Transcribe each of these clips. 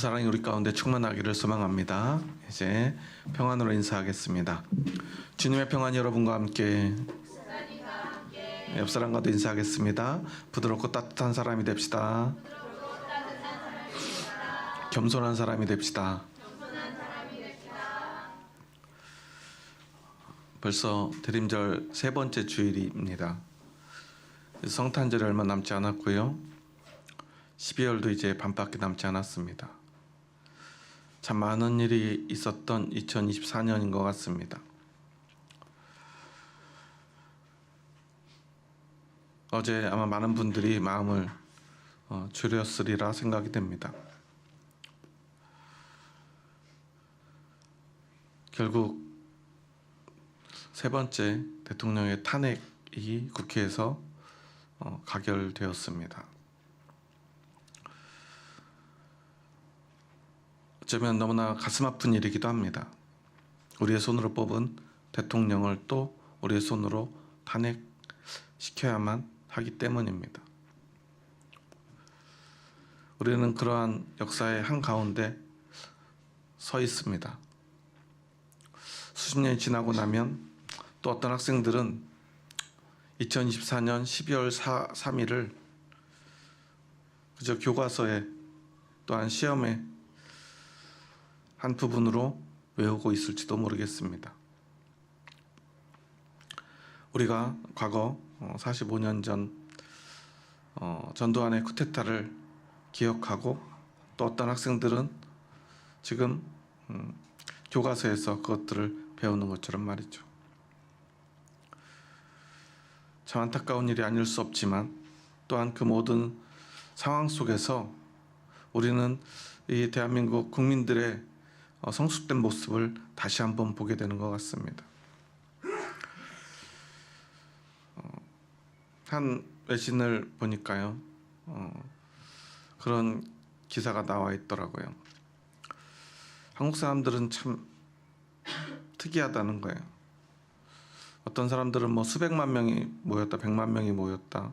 그 사랑이 우리 가운데 충만하기를 소망합니다. 이제 평안으로 인사하겠습니다. 주님의 평안이 여러분과 함께. 옆 사람과도 인사하겠습니다. 부드럽고 따뜻한 사람이 됩시다. 겸손한 사람이 됩시다. 벌써 대림절 세 번째 주일입니다. 성탄절이 얼마 남지 않았고요. 12월도 이제 반밖에 남지 않았습니다. 참 많은 일이 있었던 2024년인 것 같습니다. 어제 아마 많은 분들이 마음을 졸였으리라 생각이 됩니다. 결국 세 번째 대통령의 탄핵이 국회에서 가결되었습니다. 어쩌면 너무나 가슴 아픈 일이기도 합니다. 우리의 손으로 뽑은 대통령을 또 우리의 손으로 탄핵시켜야만 하기 때문입니다. 우리는 그러한 역사의 한가운데 서 있습니다. 수십 년이 지나고 나면 또 어떤 학생들은 2024년 12월 3일을 그저 교과서에 또한 시험에 한 부분으로 외우고 있을지도 모르겠습니다. 우리가 과거 45년 전 전두환의 쿠데타를 기억하고 또 어떤 학생들은 지금 교과서에서 그것들을 배우는 것처럼 말이죠. 참 안타까운 일이 아닐 수 없지만 또한 그 모든 상황 속에서 우리는 이 대한민국 국민들의 성숙된 모습을 다시 한번 보게 되는 것 같습니다. 한 외신을 보니까요, 그런 기사가 나와 있더라고요. 한국 사람들은 참 특이하다는 거예요. 어떤 사람들은 뭐 수백만 명이 모였다, 100만 명이 모였다,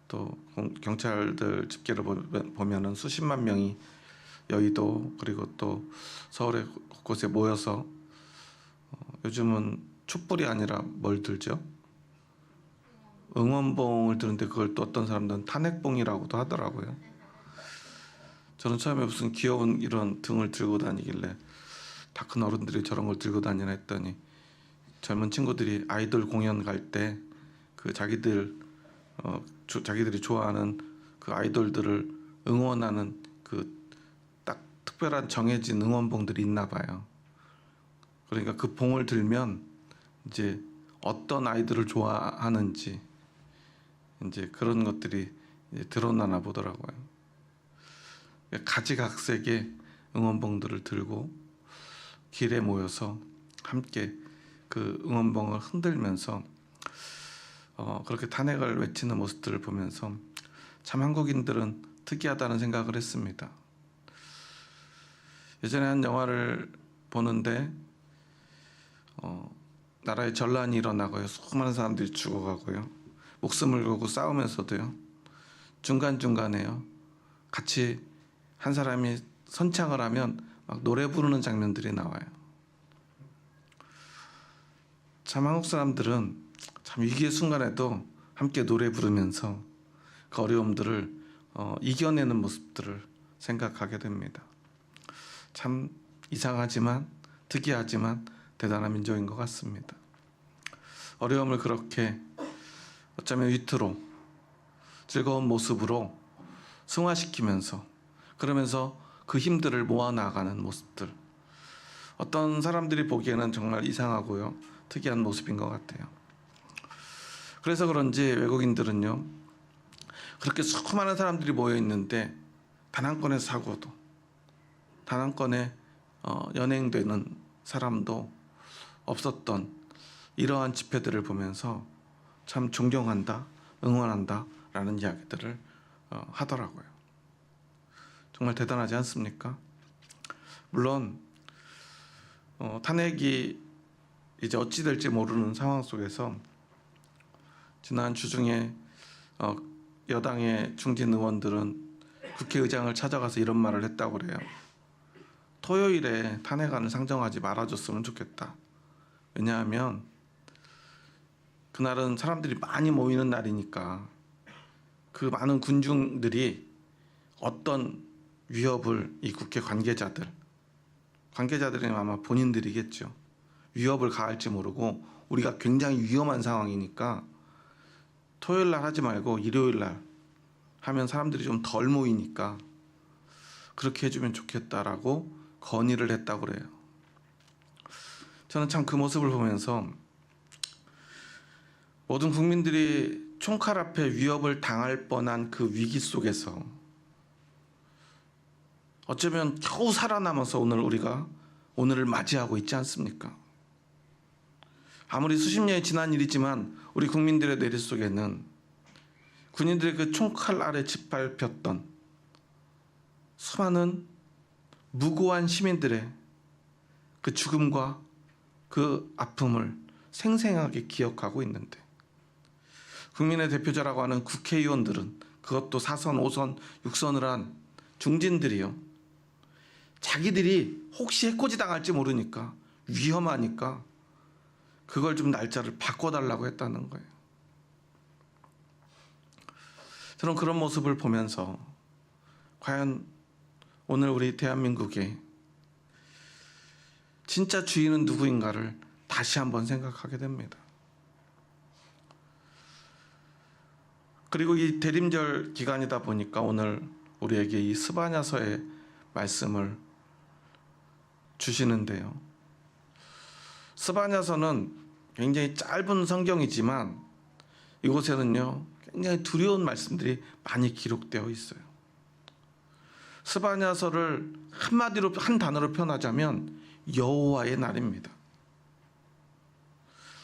또 경찰들 집계를 보면은 수십만 명이 여의도 그리고 또 서울의 곳곳에 모여서 요즘은 촛불이 아니라 뭘 들죠? 응원봉을 드는데 그걸 또 어떤 사람들은 탄핵봉이라고도 하더라고요. 저는 처음에 무슨 귀여운 이런 등을 들고 다니길래 다 큰 어른들이 저런 걸 들고 다니나 했더니 젊은 친구들이 아이돌 공연 갈 때 그 자기들이 좋아하는 그 아이돌들을 응원하는 그 딱 특별한 정해진 응원봉들이 있나 봐요. 그러니까 그 봉을 들면 이제 어떤 아이들을 좋아하는지 이제 그런 것들이 이제 드러나나 보더라고요. 가지각색의 응원봉들을 들고 길에 모여서 함께 그 응원봉을 흔들면서 그렇게 탄핵을 외치는 모습들을 보면서 참 한국인들은 특이하다는 생각을 했습니다. 예전에 한 영화를 보는데 나라에 전란이 일어나고요, 수많은 사람들이 죽어가고요, 목숨을 걸고 싸우면서도요, 중간중간에요 같이 한 사람이 선창을 하면 막 노래 부르는 장면들이 나와요. 참 한국 사람들은 참 위기의 순간에도 함께 노래 부르면서 그 어려움들을 이겨내는 모습들을 생각하게 됩니다. 참 이상하지만 특이하지만 대단한 민족인 것 같습니다. 어려움을 그렇게 어쩌면 위트로 즐거운 모습으로 승화시키면서 그러면서 그 힘들을 모아나가는 모습들, 어떤 사람들이 보기에는 정말 이상하고요, 특이한 모습인 것 같아요. 그래서 그런지 외국인들은요, 그렇게 수많은 사람들이 모여 있는데 단 한 건의 사고도, 단 한 건의 연행되는 사람도 없었던 이러한 집회들을 보면서 참 존경한다, 응원한다 라는 이야기들을 하더라고요. 정말 대단하지 않습니까? 물론 탄핵이 이제 어찌 될지 모르는 상황 속에서 지난 주중에 여당의 중진 의원들은 국회의장을 찾아가서 이런 말을 했다고 그래요. 토요일에 탄핵안을 상정하지 말아줬으면 좋겠다. 왜냐하면 그날은 사람들이 많이 모이는 날이니까 그 많은 군중들이 어떤 위협을 이 국회 관계자들이 아마 본인들이겠죠. 위협을 가할지 모르고 우리가 굉장히 위험한 상황이니까 토요일 날 하지 말고 일요일 날 하면 사람들이 좀 덜 모이니까 그렇게 해주면 좋겠다라고 건의를 했다고 그래요. 저는 참 그 모습을 보면서 모든 국민들이 총칼 앞에 위협을 당할 뻔한 그 위기 속에서 어쩌면 겨우 살아남아서 우리가 오늘을 맞이하고 있지 않습니까? 아무리 수십 년이 지난 일이지만 우리 국민들의 뇌리 속에는 군인들의 그 총칼 아래 짓밟혔던 수많은 무고한 시민들의 그 죽음과 그 아픔을 생생하게 기억하고 있는데 국민의 대표자라고 하는 국회의원들은 그것도 4선, 5선, 6선을 한 중진들이요. 자기들이 혹시 해코지 당할지 모르니까 위험하니까 그걸 좀 날짜를 바꿔달라고 했다는 거예요. 저는 그런 모습을 보면서 과연 오늘 우리 대한민국의 진짜 주인은 누구인가를 다시 한번 생각하게 됩니다. 그리고 이 대림절 기간이다 보니까 오늘 우리에게 이 스바냐서의 말씀을 주시는데요. 스바냐서는 굉장히 짧은 성경이지만 이곳에는요 굉장히 두려운 말씀들이 많이 기록되어 있어요. 스바냐서를 한마디로 한 단어로 표현하자면 여호와의 날입니다.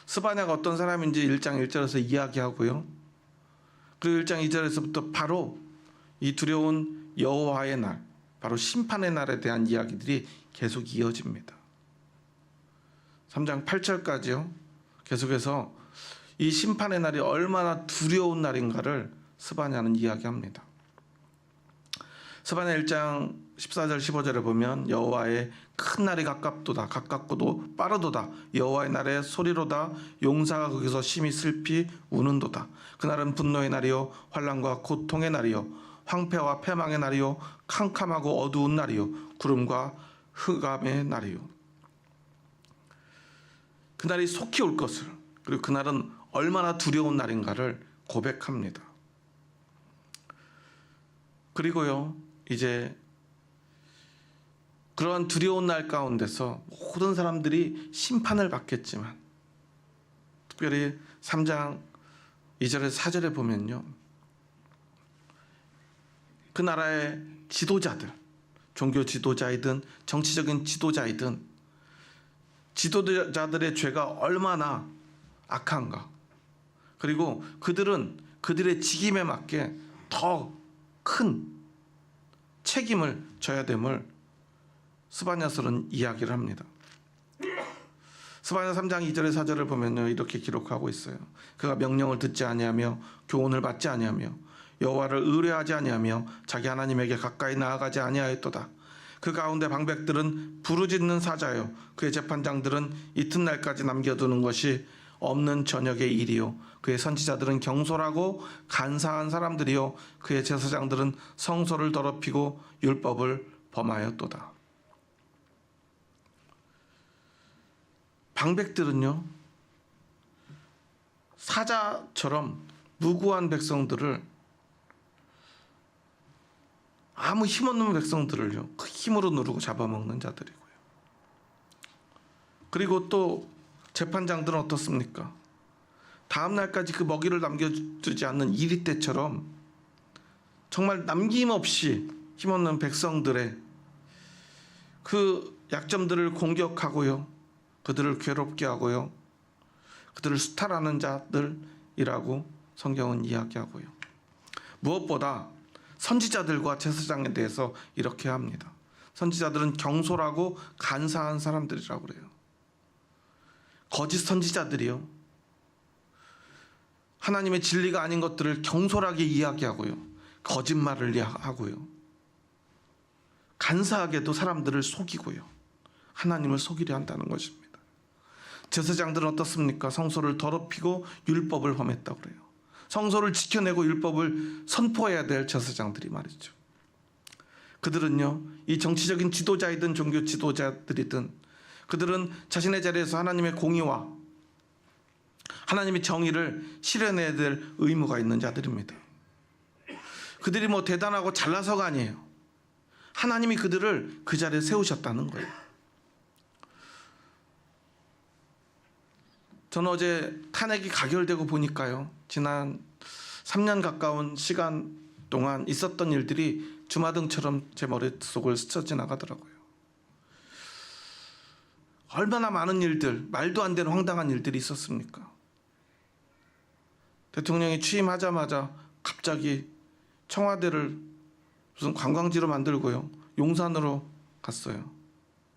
스바냐가 어떤 사람인지 1장 1절에서 이야기하고요. 그리고 1장 2절에서부터 바로 이 두려운 여호와의 날, 바로 심판의 날에 대한 이야기들이 계속 이어집니다. 3장 8절까지요. 계속해서 이 심판의 날이 얼마나 두려운 날인가를 스바냐는 이야기합니다. 스바냐 1장 14절 15절에 보면 여호와의 큰 날이 가깝도다 가깝고도 빠르도다 여호와의 날의 소리로다 용사가 거기서 심히 슬피 우는도다. 그날은 분노의 날이요 환난과 고통의 날이요 황폐와 패망의 날이요 캄캄하고 어두운 날이요 구름과 흑암의 날이요. 그날이 속히 올 것을, 그리고 그날은 얼마나 두려운 날인가를 고백합니다. 그리고요 이제 그러한 두려운 날 가운데서 모든 사람들이 심판을 받겠지만 특별히 3장 2절에서 4절에 보면요 그 나라의 지도자들, 종교 지도자이든 정치적인 지도자이든 지도자들의 죄가 얼마나 악한가, 그리고 그들은 그들의 직임에 맞게 더 큰 책임을 져야 됨을 스바냐서는 이야기를 합니다. 스바냐 3장 2절에 4절을 보면요 이렇게 기록하고 있어요. 그가 명령을 듣지 아니하며 교훈을 받지 아니하며 여호와를 의뢰하지 아니하며 자기 하나님에게 가까이 나아가지 아니하였도다. 그 가운데 방백들은 부르짖는 사자요 그의 재판장들은 이튿날까지 남겨두는 것이 없는 저녁의 일이요 그의 선지자들은 경솔하고 간사한 사람들이요 그의 제사장들은 성소를 더럽히고 율법을 범하였도다. 방백들은요 사자처럼 무고한 백성들을, 아무 힘없는 백성들을요 그 힘으로 누르고 잡아먹는 자들이고요. 그리고 또 재판장들은 어떻습니까? 다음 날까지 그 먹이를 남겨두지 않는 이리 때처럼 정말 남김없이 힘없는 백성들의 그 약점들을 공격하고요 그들을 괴롭게 하고요 그들을 수탈하는 자들이라고 성경은 이야기하고요. 무엇보다 선지자들과 제사장에 대해서 이렇게 합니다. 선지자들은 경솔하고 간사한 사람들이라고 그래요. 거짓 선지자들이요 하나님의 진리가 아닌 것들을 경솔하게 이야기하고요 거짓말을 하고요 간사하게도 사람들을 속이고요, 하나님을 속이려 한다는 것입니다. 제사장들은 어떻습니까? 성소를 더럽히고 율법을 범했다고 그래요. 성소를 지켜내고 율법을 선포해야 될 제사장들이 말이죠. 그들은요, 이 정치적인 지도자이든 종교 지도자들이든 그들은 자신의 자리에서 하나님의 공의와 하나님의 정의를 실현해야 될 의무가 있는 자들입니다. 그들이 뭐 대단하고 잘나서가 아니에요. 하나님이 그들을 그 자리에 세우셨다는 거예요. 저는 어제 탄핵이 가결되고 보니까요, 지난 3년 가까운 시간 동안 있었던 일들이 주마등처럼 제 머릿속을 스쳐 지나가더라고요. 얼마나 많은 일들, 말도 안 되는 황당한 일들이 있었습니까? 대통령이 취임하자마자 갑자기 청와대를 무슨 관광지로 만들고요, 용산으로 갔어요.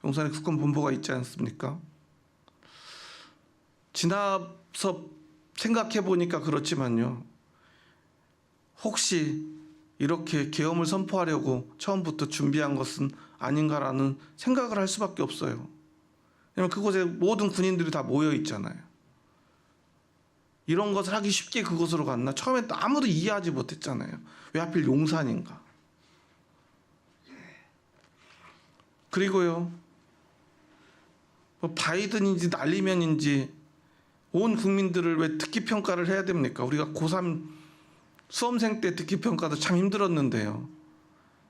용산에 국권본부가 있지 않습니까? 지나서 생각해 보니까 그렇지만요, 혹시 이렇게 계엄을 선포하려고 처음부터 준비한 것은 아닌가라는 생각을 할 수밖에 없어요. 왜냐하면 그곳에 모든 군인들이 다 모여 있잖아요. 이런 것을 하기 쉽게 그곳으로 갔나? 처음에 아무도 이해하지 못했잖아요. 왜 하필 용산인가? 그리고요, 뭐 바이든인지 날리면인지 온 국민들을 왜 특기평가를 해야 됩니까? 우리가 고3 수험생 때 특기평가도 참 힘들었는데요,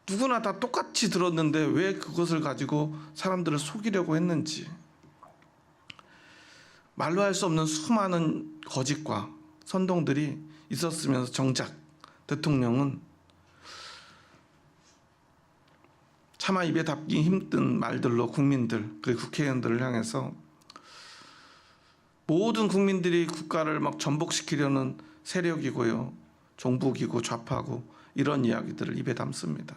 누구나 다 똑같이 들었는데 왜 그것을 가지고 사람들을 속이려고 했는지, 말로 할 수 없는 수많은 거짓과 선동들이 있었으면서 정작 대통령은 차마 입에 담기 힘든 말들로 국민들, 그 국회의원들을 향해서 모든 국민들이 국가를 막 전복시키려는 세력이고요, 종북이고 좌파고 이런 이야기들을 입에 담습니다.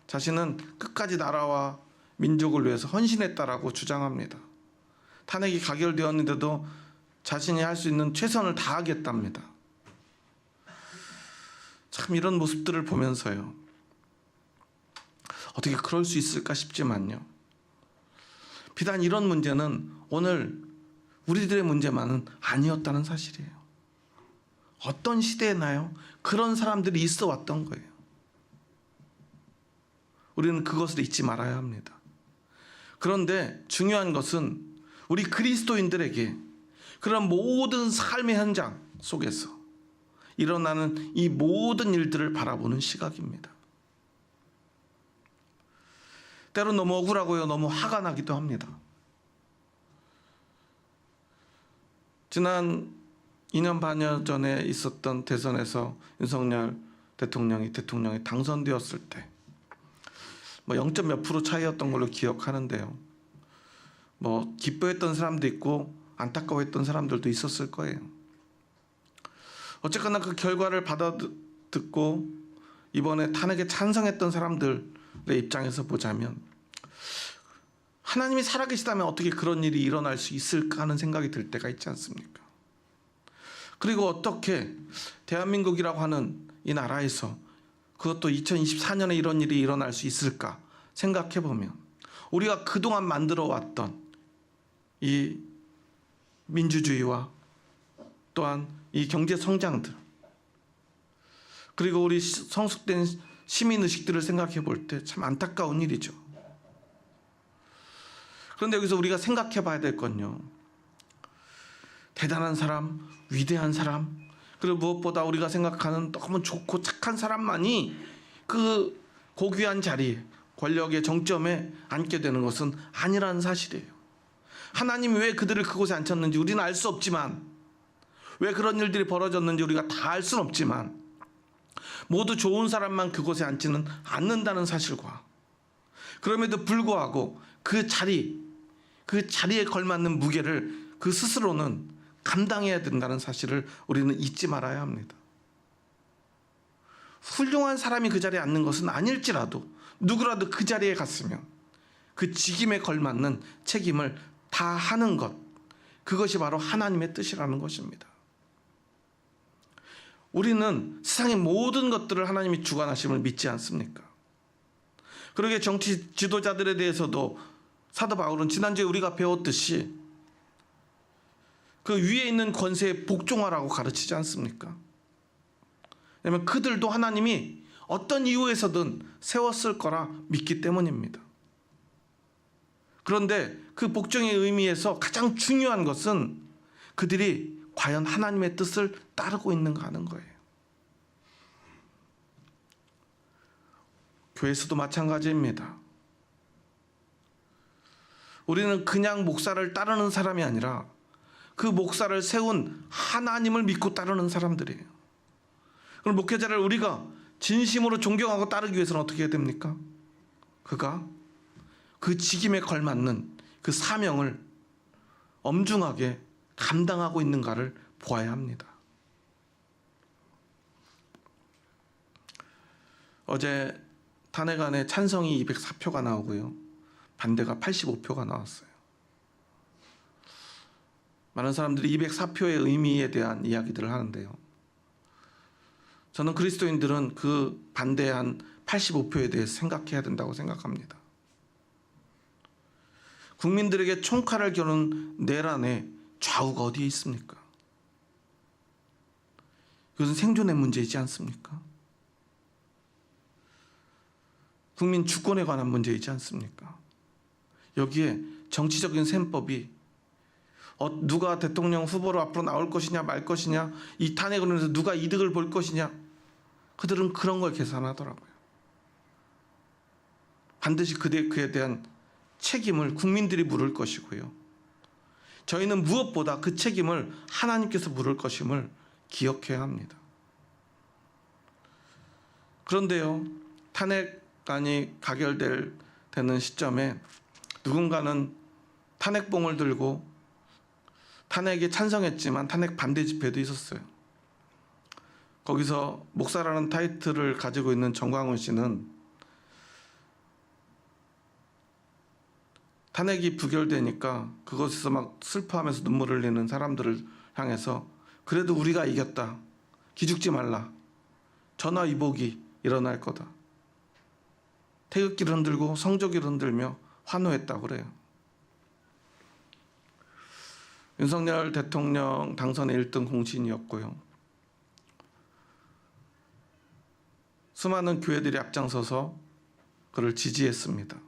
자신은 끝까지 나라와 민족을 위해서 헌신했다라고 주장합니다. 탄핵이 가결되었는데도 자신이 할 수 있는 최선을 다하겠답니다. 참 이런 모습들을 보면서요, 어떻게 그럴 수 있을까 싶지만요, 비단 이런 문제는 오늘 우리들의 문제만은 아니었다는 사실이에요. 어떤 시대에나요, 그런 사람들이 있어 왔던 거예요. 우리는 그것을 잊지 말아야 합니다. 그런데 중요한 것은 우리 그리스도인들에게 그런 모든 삶의 현장 속에서 일어나는 이 모든 일들을 바라보는 시각입니다. 때론 너무 억울하고요, 너무 화가 나기도 합니다. 지난 2년 반여 전에 있었던 대선에서 윤석열 대통령이 당선되었을 때 뭐 0. 몇 프로 차이였던 걸로 기억하는데요, 뭐 기뻐했던 사람도 있고 안타까워했던 사람들도 있었을 거예요. 어쨌거나 그 결과를 받아듣고 이번에 탄핵에 찬성했던 사람들의 입장에서 보자면 하나님이 살아계시다면 어떻게 그런 일이 일어날 수 있을까 하는 생각이 들 때가 있지 않습니까? 그리고 어떻게 대한민국이라고 하는 이 나라에서 그것도 2024년에 이런 일이 일어날 수 있을까 생각해 보면 우리가 그동안 만들어 왔던 이 민주주의와 또한 이 경제 성장들, 그리고 우리 성숙된 시민의식들을 생각해 볼 때 참 안타까운 일이죠. 그런데 여기서 우리가 생각해 봐야 될 건요, 대단한 사람, 위대한 사람, 그리고 무엇보다 우리가 생각하는 너무 좋고 착한 사람만이 그 고귀한 자리, 권력의 정점에 앉게 되는 것은 아니라는 사실이에요. 하나님이 왜 그들을 그곳에 앉혔는지 우리는 알 수 없지만, 왜 그런 일들이 벌어졌는지 우리가 다 알 수는 없지만, 모두 좋은 사람만 그곳에 앉지는 않는다는 사실과, 그럼에도 불구하고 그 자리에 걸맞는 무게를 그 스스로는 감당해야 된다는 사실을 우리는 잊지 말아야 합니다. 훌륭한 사람이 그 자리에 앉는 것은 아닐지라도 누구라도 그 자리에 갔으면 그 직임에 걸맞는 책임을 다 하는 것, 그것이 바로 하나님의 뜻이라는 것입니다. 우리는 세상의 모든 것들을 하나님이 주관하심을 믿지 않습니까? 그러게 정치 지도자들에 대해서도 사도 바울은 지난주에 우리가 배웠듯이 그 위에 있는 권세에 복종하라고 가르치지 않습니까? 왜냐하면 그들도 하나님이 어떤 이유에서든 세웠을 거라 믿기 때문입니다. 그런데 그 복종의 의미에서 가장 중요한 것은 그들이 과연 하나님의 뜻을 따르고 있는가 하는 거예요. 교회에서도 마찬가지입니다. 우리는 그냥 목사를 따르는 사람이 아니라 그 목사를 세운 하나님을 믿고 따르는 사람들이에요. 그럼 목회자를 우리가 진심으로 존경하고 따르기 위해서는 어떻게 해야 됩니까? 그가 그 직임에 걸맞는 그 사명을 엄중하게 감당하고 있는가를 보아야 합니다. 어제 탄핵안에 찬성이 204표가 나오고요. 반대가 85표가 나왔어요. 많은 사람들이 204표의 의미에 대한 이야기들을 하는데요. 저는 그리스도인들은 그 반대한 85표에 대해서 생각해야 된다고 생각합니다. 국민들에게 총칼을 겨눈 내란의 좌우가 어디에 있습니까? 이것은 생존의 문제이지 않습니까? 국민 주권에 관한 문제이지 않습니까? 여기에 정치적인 셈법이 누가 대통령 후보로 앞으로 나올 것이냐 말 것이냐, 이 탄핵으로 인해서 누가 이득을 볼 것이냐, 그들은 그런 걸 계산하더라고요. 반드시 그에 대한 책임을 국민들이 물을 것이고요. 저희는 무엇보다 그 책임을 하나님께서 물을 것임을 기억해야 합니다. 그런데요, 탄핵안이 가결되는 시점에 누군가는 탄핵봉을 들고 탄핵에 찬성했지만 탄핵 반대 집회도 있었어요. 거기서 목사라는 타이틀을 가지고 있는 정광훈 씨는 탄핵이 부결되니까 그것에서 막 슬퍼하면서 눈물을 흘리는 사람들을 향해서 그래도 우리가 이겼다. 기죽지 말라. 전화위복이 일어날 거다. 태극기를 흔들고 성조기를 흔들며 환호했다고 그래요. 윤석열 대통령 당선의 1등 공신이었고요. 수많은 교회들이 앞장서서 그를 지지했습니다.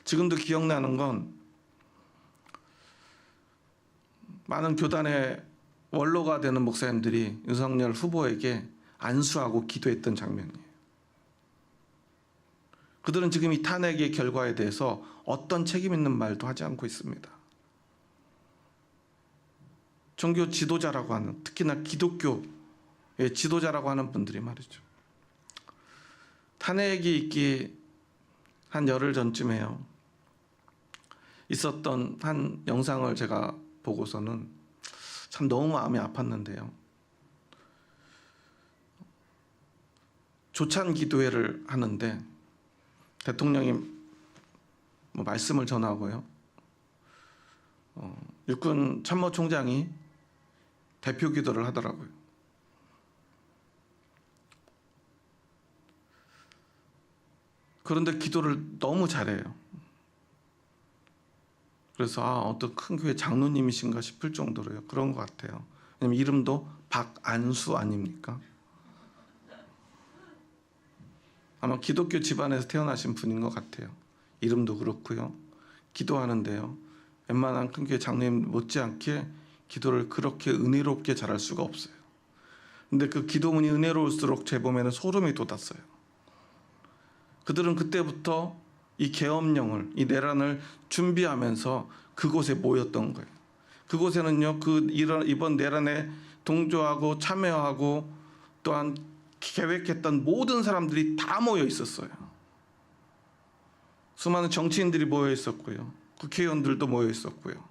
지금도 기억나는 건 많은 교단의 원로가 되는 목사님들이 윤석열 후보에게 안수하고 기도했던 장면이에요. 그들은 지금 이 탄핵의 결과에 대해서 어떤 책임 있는 말도 하지 않고 있습니다. 종교 지도자라고 하는, 특히나 기독교의 지도자라고 하는 분들이 말이죠. 탄핵이 있기 한 열흘 전쯤에요. 있었던 한 영상을 제가 보고서는 참 너무 마음이 아팠는데요. 조찬 기도회를 하는데 대통령이 말씀을 전하고요. 육군 참모총장이 대표 기도를 하더라고요. 그런데 기도를 너무 잘해요. 그래서 어떤 큰 교회 장로님이신가 싶을 정도로요. 그런 것 같아요. 왜냐면 이름도 박안수 아닙니까? 아마 기독교 집안에서 태어나신 분인 것 같아요. 이름도 그렇고요. 기도하는데요. 웬만한 큰 교회 장로님 못지않게 기도를 그렇게 은혜롭게 잘할 수가 없어요. 근데 그 기도문이 은혜로울수록 제 몸에는 소름이 돋았어요. 그들은 그때부터 이 계엄령을, 이 내란을 준비하면서 그곳에 모였던 거예요. 그곳에는요, 이번 내란에 동조하고 참여하고 또한 계획했던 모든 사람들이 다 모여 있었어요. 수많은 정치인들이 모여 있었고요. 국회의원들도 모여 있었고요.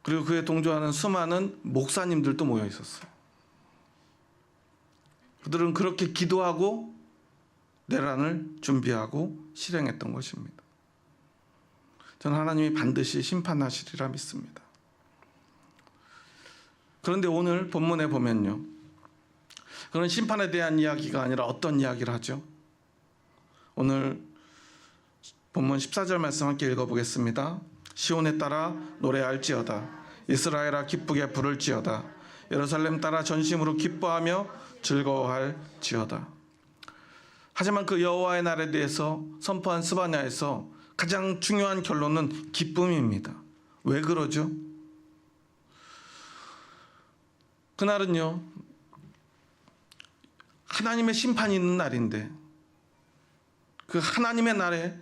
그리고 그에 동조하는 수많은 목사님들도 모여 있었어요. 그들은 그렇게 기도하고 내란을 준비하고 실행했던 것입니다. 저는 하나님이 반드시 심판하시리라 믿습니다. 그런데 오늘 본문에 보면요, 그런 심판에 대한 이야기가 아니라 어떤 이야기를 하죠? 오늘 본문 14절 말씀 함께 읽어보겠습니다. 시온에 따라 노래할지어다. 이스라엘아 기쁘게 부를지어다. 예루살렘 따라 전심으로 기뻐하며 즐거워할지어다. 하지만 그 여호와의 날에 대해서 선포한 스바냐에서 가장 중요한 결론은 기쁨입니다. 왜 그러죠? 그날은요, 하나님의 심판이 있는 날인데, 그 하나님의 날에,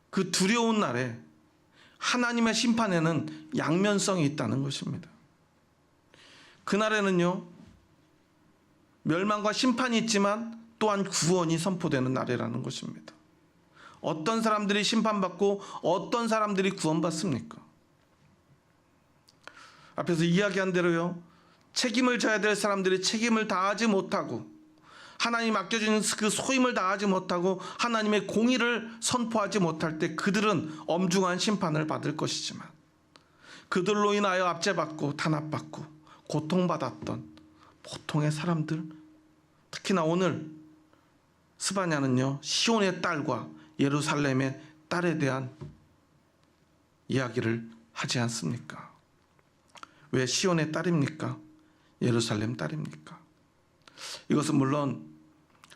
그 두려운 날에 하나님의 심판에는 양면성이 있다는 것입니다. 그날에는요, 멸망과 심판이 있지만 또한 구원이 선포되는 날이라는 것입니다. 어떤 사람들이 심판받고 어떤 사람들이 구원받습니까? 앞에서 이야기한 대로요, 책임을 져야 될 사람들이 책임을 다하지 못하고 하나님 맡겨준 그 소임을 다하지 못하고 하나님의 공의를 선포하지 못할 때 그들은 엄중한 심판을 받을 것이지만, 그들로 인하여 압제받고 탄압받고 고통받았던 보통의 사람들, 특히나 오늘 스바냐는요, 시온의 딸과 예루살렘의 딸에 대한 이야기를 하지 않습니까? 왜 시온의 딸입니까? 예루살렘 딸입니까? 이것은 물론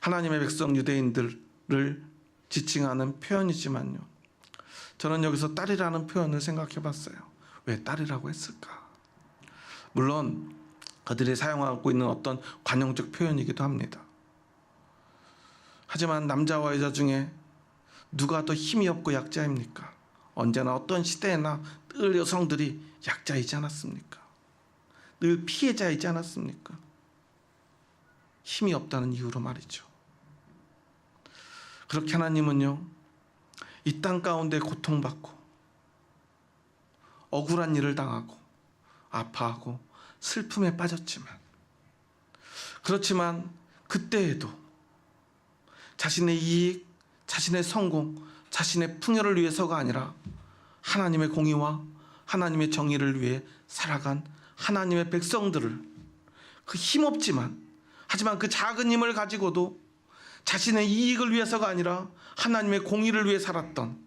하나님의 백성 유대인들을 지칭하는 표현이지만요, 저는 여기서 딸이라는 표현을 생각해 봤어요. 왜 딸이라고 했을까? 물론 그들이 사용하고 있는 어떤 관용적 표현이기도 합니다. 하지만 남자와 여자 중에 누가 더 힘이 없고 약자입니까? 언제나 어떤 시대에나 늘 여성들이 약자이지 않았습니까? 늘 피해자이지 않았습니까? 힘이 없다는 이유로 말이죠. 그렇게 하나님은요, 이 땅 가운데 고통받고 억울한 일을 당하고 아파하고 슬픔에 빠졌지만, 그렇지만 그때에도 자신의 이익, 자신의 성공, 자신의 풍요를 위해서가 아니라 하나님의 공의와 하나님의 정의를 위해 살아간 하나님의 백성들을, 그 힘없지만 하지만 그 작은 힘을 가지고도 자신의 이익을 위해서가 아니라 하나님의 공의를 위해 살았던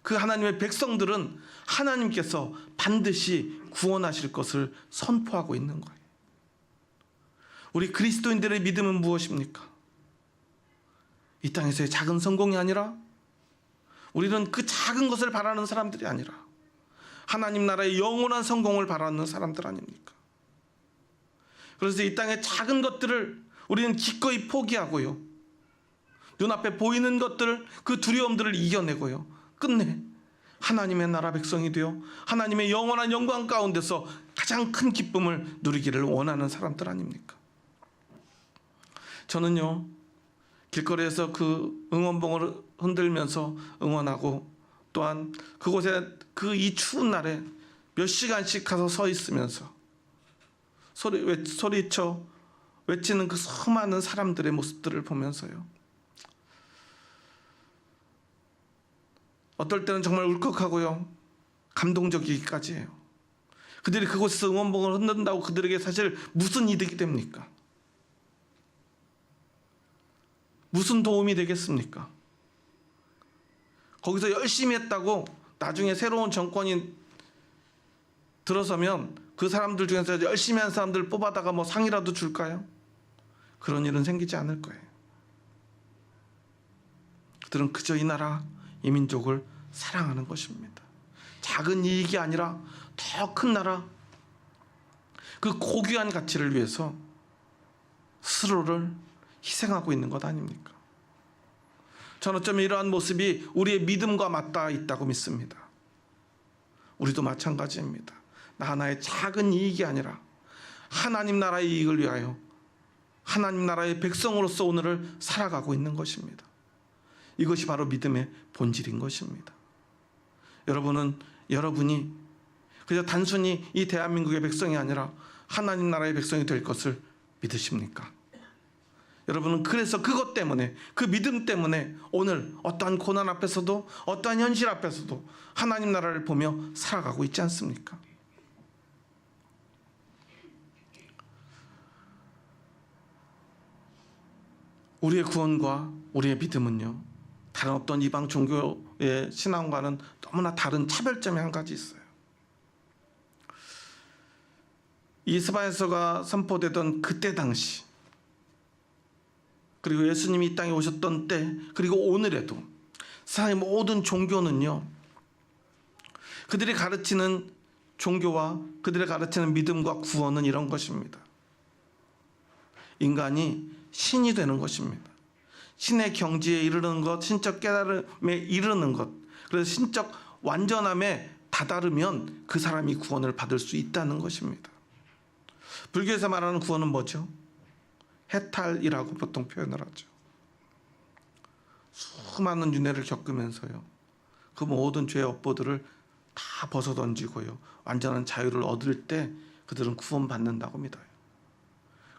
그 하나님의 백성들은 하나님께서 반드시 구원하실 것을 선포하고 있는 거예요. 우리 그리스도인들의 믿음은 무엇입니까? 이 땅에서의 작은 성공이 아니라, 우리는 그 작은 것을 바라는 사람들이 아니라 하나님 나라의 영원한 성공을 바라는 사람들 아닙니까? 그래서 이 땅의 작은 것들을 우리는 기꺼이 포기하고요, 눈앞에 보이는 것들, 그 두려움들을 이겨내고요, 끝내 하나님의 나라 백성이 되어 하나님의 영원한 영광 가운데서 가장 큰 기쁨을 누리기를 원하는 사람들 아닙니까? 저는요, 길거리에서 그 응원봉을 흔들면서 응원하고, 또한 그곳에 그 이 추운 날에 몇 시간씩 가서 서 있으면서 소리쳐 외치는 그 수많은 사람들의 모습들을 보면서요, 어떨 때는 정말 울컥하고요, 감동적이기까지 해요. 그들이 그곳에서 응원봉을 흔든다고 그들에게 사실 무슨 이득이 됩니까? 무슨 도움이 되겠습니까? 거기서 열심히 했다고 나중에 새로운 정권이 들어서면 그 사람들 중에서 열심히 한 사람들 뽑아다가 뭐 상이라도 줄까요? 그런 일은 생기지 않을 거예요. 그들은 그저 이 나라, 이 민족을 사랑하는 것입니다. 작은 이익이 아니라 더 큰 나라, 그 고귀한 가치를 위해서 스스로를 희생하고 있는 것 아닙니까? 저는 어쩌면 이러한 모습이 우리의 믿음과 맞닿아 있다고 믿습니다. 우리도 마찬가지입니다. 나 하나의 작은 이익이 아니라 하나님 나라의 이익을 위하여 하나님 나라의 백성으로서 오늘을 살아가고 있는 것입니다. 이것이 바로 믿음의 본질인 것입니다. 여러분이 그저 단순히 이 대한민국의 백성이 아니라 하나님 나라의 백성이 될 것을 믿으십니까? 여러분은 그래서 그것 때문에, 그 믿음 때문에 오늘 어떠한 고난 앞에서도 어떠한 현실 앞에서도 하나님 나라를 보며 살아가고 있지 않습니까? 우리의 구원과 우리의 믿음은요, 다른 어떤 이방 종교의 신앙과는 너무나 다른 차별점이 한 가지 있어요. 이 스바에서가 선포되던 그때 당시, 그리고 예수님이 이 땅에 오셨던 때, 그리고 오늘에도 세상의 모든 종교는요, 그들이 가르치는 종교와 그들이 가르치는 믿음과 구원은 이런 것입니다. 인간이 신이 되는 것입니다. 신의 경지에 이르는 것, 신적 깨달음에 이르는 것, 그래서 신적 완전함에 다다르면 그 사람이 구원을 받을 수 있다는 것입니다. 불교에서 말하는 구원은 뭐죠? 해탈이라고 보통 표현을 하죠. 수많은 윤회를 겪으면서요, 그 모든 죄의 업보들을 다 벗어던지고요, 완전한 자유를 얻을 때 그들은 구원받는다고 믿어요.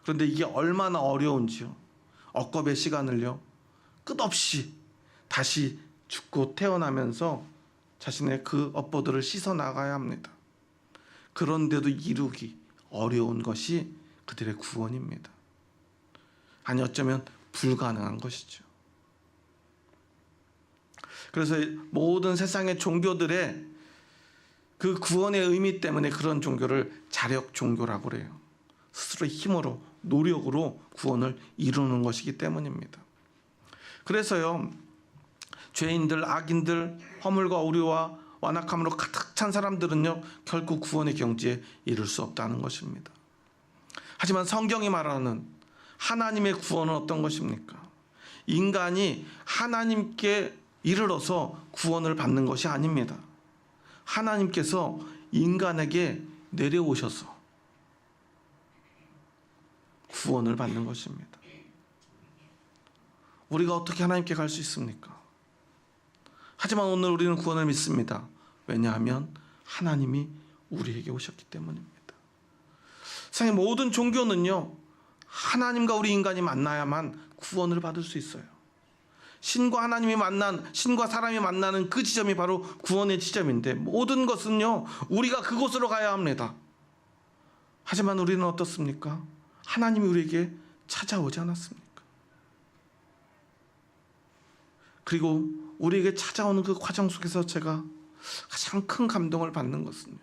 그런데 이게 얼마나 어려운지요, 억겁의 시간을요 끝없이 다시 죽고 태어나면서 자신의 그 업보들을 씻어나가야 합니다. 그런데도 이루기 어려운 것이 그들의 구원입니다. 아니, 어쩌면 불가능한 것이죠. 그래서 모든 세상의 종교들의 그 구원의 의미 때문에 그런 종교를 자력 종교라고 그래요. 스스로의 힘으로, 노력으로 구원을 이루는 것이기 때문입니다. 그래서요, 죄인들, 악인들, 허물과 오류와 완악함으로 가득 찬 사람들은요, 결코 구원의 경지에 이를 수 없다는 것입니다. 하지만 성경이 말하는 하나님의 구원은 어떤 것입니까? 인간이 하나님께 이르러서 구원을 받는 것이 아닙니다. 하나님께서 인간에게 내려오셔서 구원을 받는 것입니다. 우리가 어떻게 하나님께 갈 수 있습니까? 하지만 오늘 우리는 구원을 믿습니다. 왜냐하면 하나님이 우리에게 오셨기 때문입니다. 세상의 모든 종교는요, 하나님과 우리 인간이 만나야만 구원을 받을 수 있어요. 신과 사람이 만나는 그 지점이 바로 구원의 지점인데, 모든 것은요, 우리가 그곳으로 가야 합니다. 하지만 우리는 어떻습니까? 하나님이 우리에게 찾아오지 않았습니까? 그리고 우리에게 찾아오는 그 과정 속에서 제가 가장 큰 감동을 받는 것은요,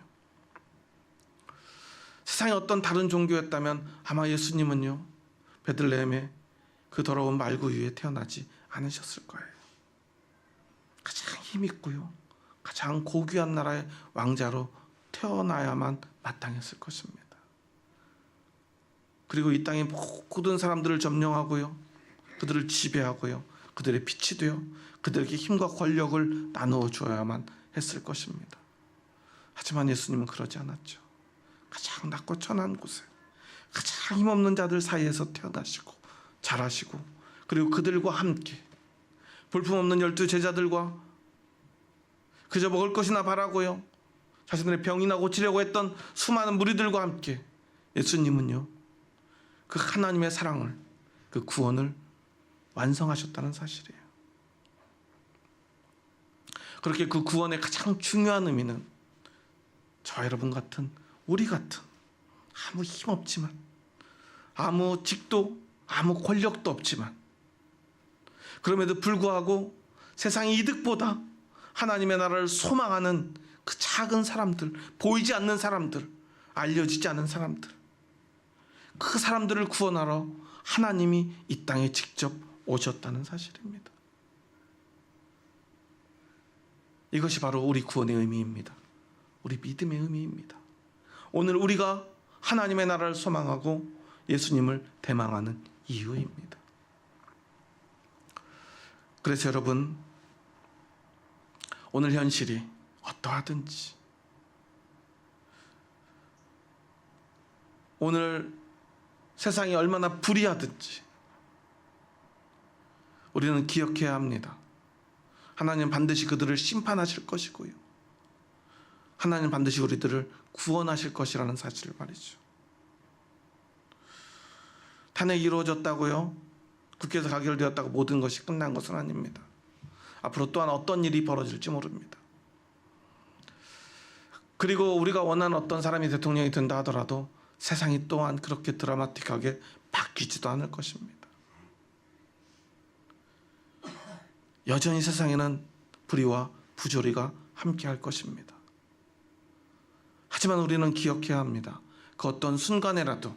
세상에 어떤 다른 종교였다면 아마 예수님은요, 베들레헴의 그 더러운 말구 위에 태어나지 않으셨을 거예요. 가장 힘있고요, 가장 고귀한 나라의 왕자로 태어나야만 마땅했을 것입니다. 그리고 이 땅의 모든 사람들을 점령하고요, 그들을 지배하고요, 그들의 빛이 되어 그들에게 힘과 권력을 나누어 주어야만 했을 것입니다. 하지만 예수님은 그러지 않았죠. 가장 낮고 천한 곳에 가장 힘없는 자들 사이에서 태어나시고 자라시고, 그리고 그들과 함께 볼품없는 12 제자들과 그저 먹을 것이나 바라고요, 자신들의 병이나 고치려고 했던 수많은 무리들과 함께 예수님은요, 그 하나님의 사랑을, 그 구원을 완성하셨다는 사실이에요. 그렇게 그 구원의 가장 중요한 의미는 저와 여러분 같은, 우리 같은 아무 힘 없지만, 아무 직도, 아무 권력도 없지만, 그럼에도 불구하고 세상의 이득보다 하나님의 나라를 소망하는 그 작은 사람들, 보이지 않는 사람들, 알려지지 않은 사람들, 그 사람들을 구원하러 하나님이 이 땅에 직접 오셨다는 사실입니다. 이것이 바로 우리 구원의 의미입니다. 우리 믿음의 의미입니다. 오늘 우리가 하나님의 나라를 소망하고 예수님을 대망하는 이유입니다. 그래서 여러분, 오늘 현실이 어떠하든지, 오늘 세상이 얼마나 불의하든지 우리는 기억해야 합니다. 하나님 반드시 그들을 심판하실 것이고요, 하나님 반드시 우리들을 구원하실 것이라는 사실을 말이죠. 탄핵이 이루어졌다고요, 국회에서 가결되었다고 모든 것이 끝난 것은 아닙니다. 앞으로 또한 어떤 일이 벌어질지 모릅니다. 그리고 우리가 원하는 어떤 사람이 대통령이 된다 하더라도 세상이 또한 그렇게 드라마틱하게 바뀌지도 않을 것입니다. 여전히 세상에는 불의와 부조리가 함께할 것입니다. 하지만 우리는 기억해야 합니다. 그 어떤 순간에라도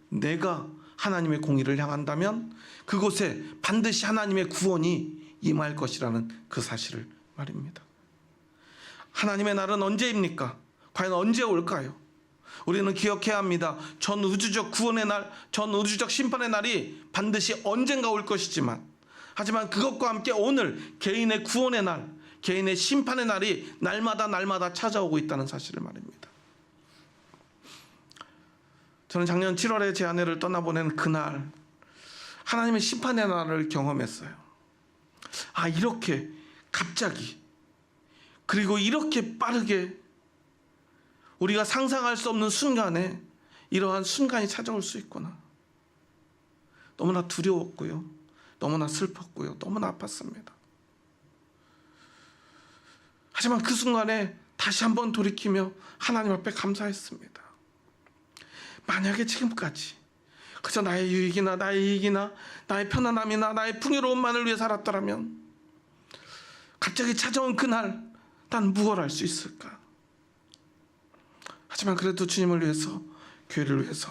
내가 하나님의 공의를 향한다면 그곳에 반드시 하나님의 구원이 임할 것이라는 그 사실을 말입니다. 하나님의 날은 언제입니까? 과연 언제 올까요? 우리는 기억해야 합니다. 전 우주적 구원의 날, 전 우주적 심판의 날이 반드시 언젠가 올 것이지만, 하지만 그것과 함께 오늘 개인의 구원의 날, 개인의 심판의 날이 날마다 찾아오고 있다는 사실을 말입니다. 저는 작년 7월에 제 아내를 떠나보낸 그날 하나님의 심판의 날을 경험했어요. 이렇게 갑자기, 그리고 이렇게 빠르게 우리가 상상할 수 없는 순간에 이러한 순간이 찾아올 수 있구나. 너무나 두려웠고요, 너무나 슬펐고요, 너무나 아팠습니다. 하지만 그 순간에 다시 한번 돌이키며 하나님 앞에 감사했습니다. 만약에 지금까지 그저 나의 유익이나 나의 이익이나 나의 편안함이나 나의 풍요로움만을 위해 살았더라면 갑자기 찾아온 그날 난 무엇을 할 수 있을까? 하지만 그래도 주님을 위해서, 교회를 위해서,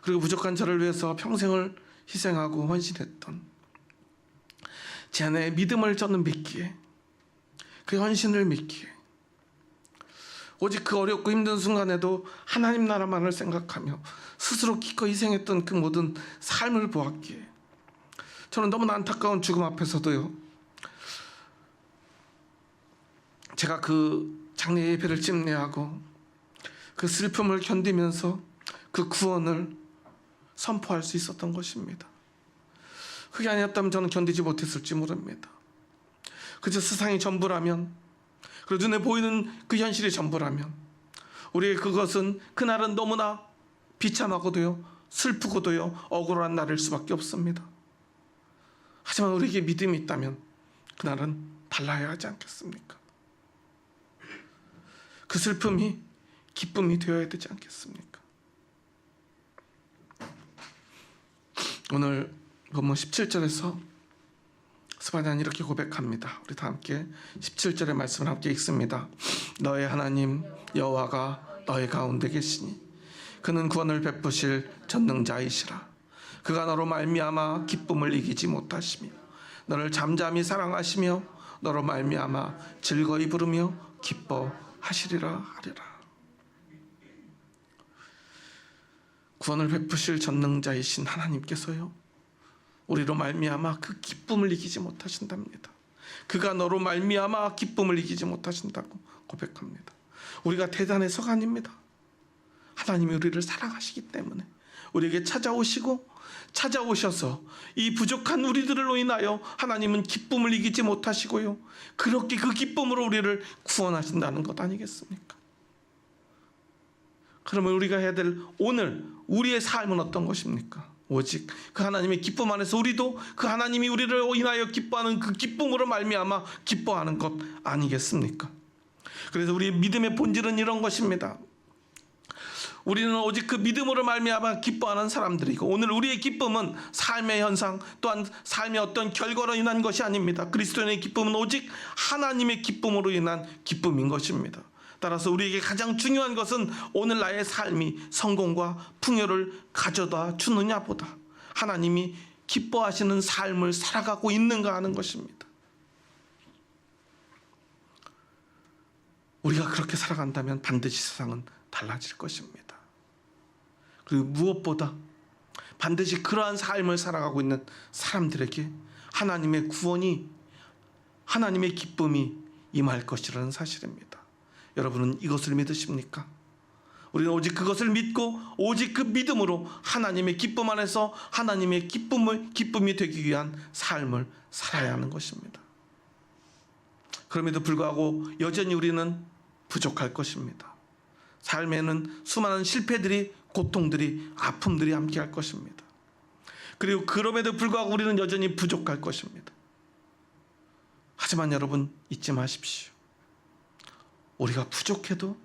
그리고 부족한 저를 위해서 평생을 희생하고 헌신했던 제 아내의 믿음을 저는 믿기에, 그 헌신을 믿기에, 오직 그 어렵고 힘든 순간에도 하나님 나라만을 생각하며 스스로 기꺼이 희생했던 그 모든 삶을 보았기에 저는 너무나 안타까운 죽음 앞에서도요, 제가 그 장례 예배를 집례하고 그 슬픔을 견디면서 그 구원을 선포할 수 있었던 것입니다. 그게 아니었다면 저는 견디지 못했을지 모릅니다. 그저 세상이 전부라면, 그리고 눈에 보이는 그 현실이 전부라면 우리의 그것은 그날은 너무나 비참하고도요, 슬프고도요, 억울한 날일 수밖에 없습니다. 하지만 우리에게 믿음이 있다면 그날은 달라야 하지 않겠습니까? 그 슬픔이 기쁨이 되어야 되지 않겠습니까? 오늘 본문 17절에서 스바냐는 이렇게 고백합니다. 우리 다 함께 17절의 말씀을 함께 읽습니다. 너의 하나님 여호와가 너의 가운데 계시니 그는 구원을 베푸실 전능자이시라. 그가 너로 말미암아 기쁨을 이기지 못하시며 너를 잠잠히 사랑하시며 너로 말미암아 즐거이 부르며 기뻐하시리라 하리라. 구원을 베푸실 전능자이신 하나님께서요, 우리로 말미암아 그 기쁨을 이기지 못하신답니다. 그가 너로 말미암아 기쁨을 이기지 못하신다고 고백합니다. 우리가 대단해서가 아닙니다. 하나님이 우리를 사랑하시기 때문에 우리에게 찾아오셔서 이 부족한 우리들로 인하여 하나님은 기쁨을 이기지 못하시고요, 그렇게 그 기쁨으로 우리를 구원하신다는 것 아니겠습니까? 그러면 우리가 해야 될 오늘 우리의 삶은 어떤 것입니까? 오직 그 하나님의 기쁨 안에서 우리도 그 하나님이 우리를 인하여 기뻐하는 그 기쁨으로 말미암아 기뻐하는 것 아니겠습니까? 그래서 우리의 믿음의 본질은 이런 것입니다. 우리는 오직 그 믿음으로 말미암아 기뻐하는 사람들이고, 오늘 우리의 기쁨은 삶의 현상 또한 삶의 어떤 결과로 인한 것이 아닙니다. 그리스도인의 기쁨은 오직 하나님의 기쁨으로 인한 기쁨인 것입니다. 따라서 우리에게 가장 중요한 것은 오늘 나의 삶이 성공과 풍요를 가져다 주느냐보다 하나님이 기뻐하시는 삶을 살아가고 있는가 하는 것입니다. 우리가 그렇게 살아간다면 반드시 세상은 달라질 것입니다. 그리고 무엇보다 반드시 그러한 삶을 살아가고 있는 사람들에게 하나님의 구원이, 하나님의 기쁨이 임할 것이라는 사실입니다. 여러분은 이것을 믿으십니까? 우리는 오직 그것을 믿고 오직 그 믿음으로 하나님의 기쁨 안에서 하나님의 기쁨이 되기 위한 삶을 살아야 하는 것입니다. 그럼에도 불구하고 여전히 우리는 부족할 것입니다. 삶에는 수많은 실패들이, 고통들이, 아픔들이 함께할 것입니다. 그리고 그럼에도 불구하고 우리는 여전히 부족할 것입니다. 하지만 여러분 잊지 마십시오. 우리가 부족해도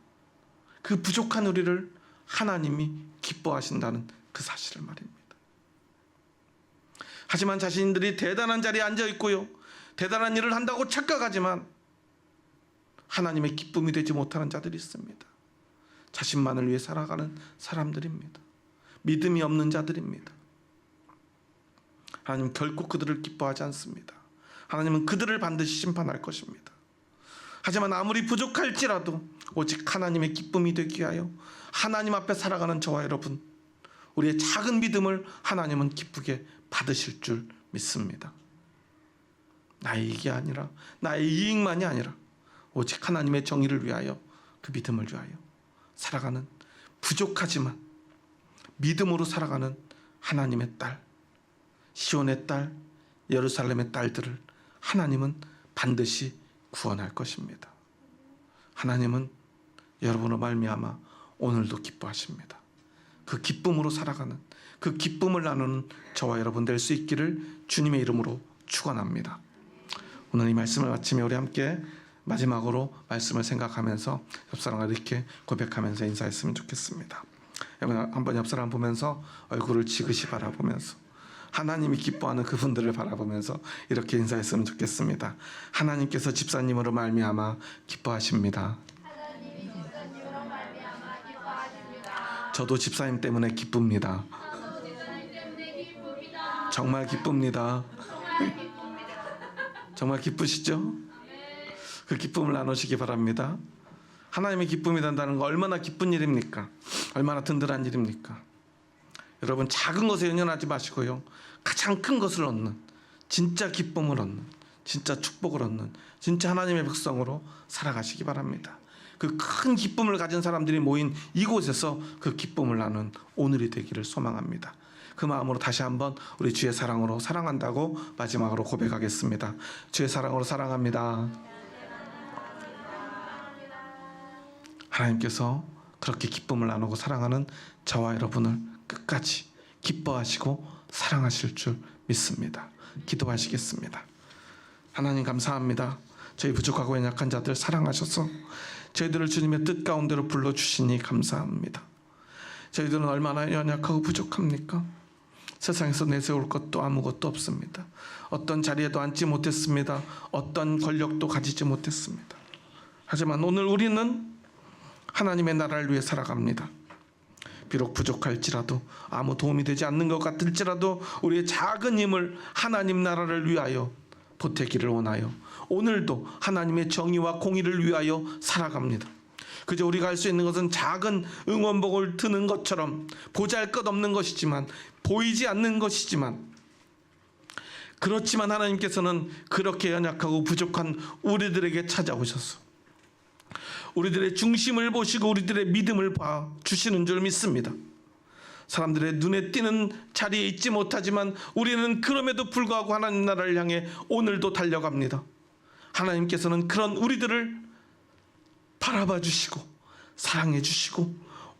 그 부족한 우리를 하나님이 기뻐하신다는 그 사실을 말입니다. 하지만 자신들이 대단한 자리에 앉아 있고요, 대단한 일을 한다고 착각하지만 하나님의 기쁨이 되지 못하는 자들이 있습니다. 자신만을 위해 살아가는 사람들입니다. 믿음이 없는 자들입니다. 하나님 결코 그들을 기뻐하지 않습니다. 하나님은 그들을 반드시 심판할 것입니다. 하지만 아무리 부족할지라도 오직 하나님의 기쁨이 되기 위하여 하나님 앞에 살아가는 저와 여러분, 우리의 작은 믿음을 하나님은 기쁘게 받으실 줄 믿습니다. 나의 이익이 아니라, 나의 이익만이 아니라 오직 하나님의 정의를 위하여, 그 믿음을 위하여 살아가는, 부족하지만 믿음으로 살아가는 하나님의 딸, 시온의 딸, 예루살렘의 딸들을 하나님은 반드시 구원할 것입니다. 하나님은 여러분으로 말미암아 오늘도 기뻐하십니다. 그 기쁨으로 살아가는, 그 기쁨을 나누는 저와 여러분 될 수 있기를 주님의 이름으로 축원합니다. 오늘 이 말씀을 마치며 우리 함께 마지막으로 말씀을 생각하면서 옆사람과 이렇게 고백하면서 인사했으면 좋겠습니다. 여러분 한번 옆사람 보면서 얼굴을 지그시 바라보면서 하나님이 기뻐하는 그분들을 바라보면서 이렇게 인사했으면 좋겠습니다. 하나님께서 집사님으로 말미암아 기뻐하십니다. 저도 집사님 때문에 기쁩니다. 정말 기쁩니다. 정말 기쁘시죠? 그 기쁨을 나누시기 바랍니다. 하나님의 기쁨이 된다는 거 얼마나 기쁜 일입니까? 얼마나 든든한 일입니까? 여러분 작은 것에 연연하지 마시고요, 가장 큰 것을 얻는, 진짜 기쁨을 얻는, 진짜 축복을 얻는, 진짜 하나님의 백성으로 살아가시기 바랍니다. 그 큰 기쁨을 가진 사람들이 모인 이곳에서 그 기쁨을 나눈 오늘이 되기를 소망합니다. 그 마음으로 다시 한번 우리 주의 사랑으로 사랑한다고 마지막으로 고백하겠습니다. 주의 사랑으로 사랑합니다. 하나님께서 그렇게 기쁨을 나누고 사랑하는 저와 여러분을 끝까지 기뻐하시고 사랑하실 줄 믿습니다. 기도하시겠습니다. 하나님 감사합니다. 저희 부족하고 연약한 자들 사랑하셔서 저희들을 주님의 뜻 가운데로 불러주시니 감사합니다. 저희들은 얼마나 연약하고 부족합니까? 세상에서 내세울 것도 아무것도 없습니다. 어떤 자리에도 앉지 못했습니다. 어떤 권력도 가지지 못했습니다. 하지만 오늘 우리는 하나님의 나라를 위해 살아갑니다. 비록 부족할지라도, 아무 도움이 되지 않는 것 같을지라도 우리의 작은 힘을 하나님 나라를 위하여 보태기를 원하여 오늘도 하나님의 정의와 공의를 위하여 살아갑니다. 그저 우리가 할 수 있는 것은 작은 응원봉을 드는 것처럼 보잘것없는 것이지만, 보이지 않는 것이지만, 그렇지만 하나님께서는 그렇게 연약하고 부족한 우리들에게 찾아오셔서 우리들의 중심을 보시고 우리들의 믿음을 봐 주시는 줄 믿습니다. 사람들의 눈에 띄는 자리에 있지 못하지만 우리는 그럼에도 불구하고 하나님 나라를 향해 오늘도 달려갑니다. 하나님께서는 그런 우리들을 바라봐 주시고 사랑해 주시고,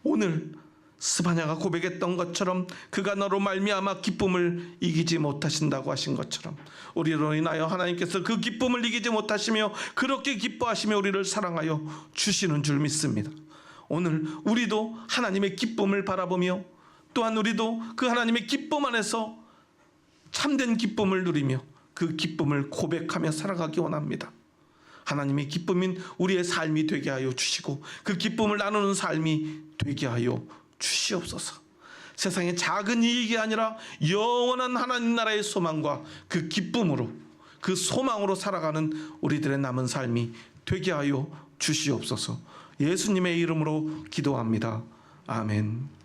오늘 스바냐가 고백했던 것처럼 그가 너로 말미암아 기쁨을 이기지 못하신다고 하신 것처럼 우리로 인하여 하나님께서 그 기쁨을 이기지 못하시며 그렇게 기뻐하시며 우리를 사랑하여 주시는 줄 믿습니다. 오늘 우리도 하나님의 기쁨을 바라보며 또한 우리도 그 하나님의 기쁨 안에서 참된 기쁨을 누리며 그 기쁨을 고백하며 살아가기 원합니다. 하나님의 기쁨인 우리의 삶이 되게 하여 주시고 그 기쁨을 나누는 삶이 되게 하여 주시옵소서. 세상의 작은 이익이 아니라 영원한 하나님 나라의 소망과 그 기쁨으로, 그 소망으로 살아가는 우리들의 남은 삶이 되게 하여 주시옵소서. 예수님의 이름으로 기도합니다. 아멘.